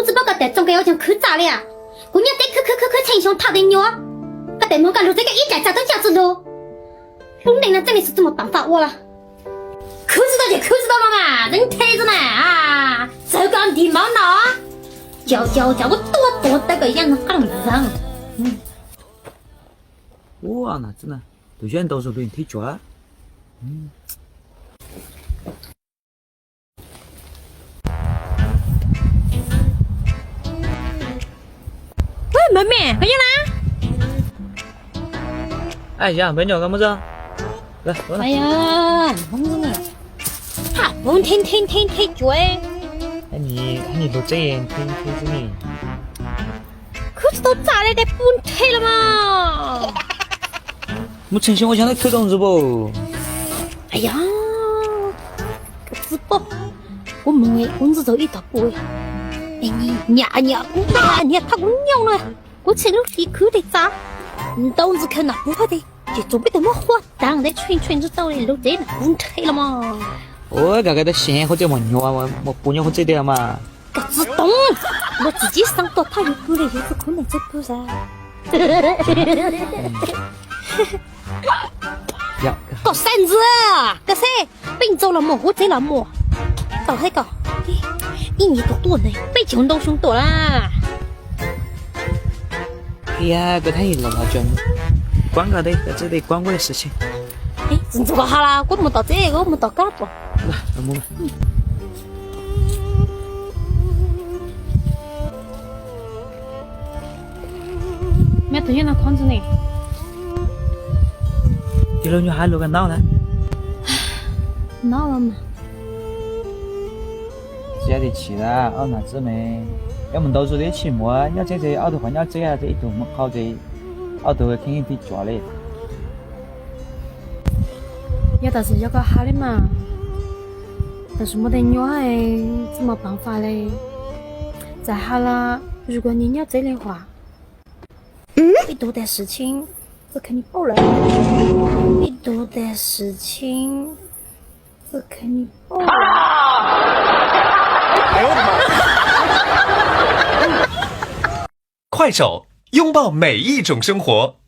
我只不过在总该要讲口罩了呀，姑娘得可称兄讨的牛，不得莫讲路这个一家家都这样子喽。龙奶奶真的是这么办法我了，可知道就可知道了嘛，人抬着呢啊，这个礼貌呢，叫我多得个样子很让。哇，哪子呢？都选到时候都退脚了。喂，妹妹，回去啦？哎呀，美女干么子？来，过来。哎呀，弄着呢，哈，我们天退脚哎。看你都这样退着呢。可知道咋来的不退了嘛？我诚心我想来口东子不？哎呀，可是不，我问哎，工资就一大波哎。哎你他姑娘了，我吃了一口的渣，东子看那不好的，就准备怎么活，当然圈子到了都这不退了嘛。我这个的钱或者么牛啊，我不牛或者的嘛。个自动，我自己上到他有够了，有是可能这不噻。呀，个扇子，个谁？并走了么？我这了么？到那个，一年多呢，被穷都凶多啦。哎呀，这太老讲，管个的，这得管我的事情。哎，真做个好啦，我们到这个，我们到干不？来，让我们。没头先那框子呢。第二女孩录个闹呢？闹了嘛？接得起啦，哪子没？要么到时候的期末，你要这奥头换要这啊，这一头么考这，奥头肯定得抓嘞。要倒是要个好的嘛，但是没得女孩怎么办法嘞？再好了，如果你要这的话，你多点事情，我肯定报了。你多点事情，我肯定报了。哎呦我的妈！快手，拥抱每一种生活。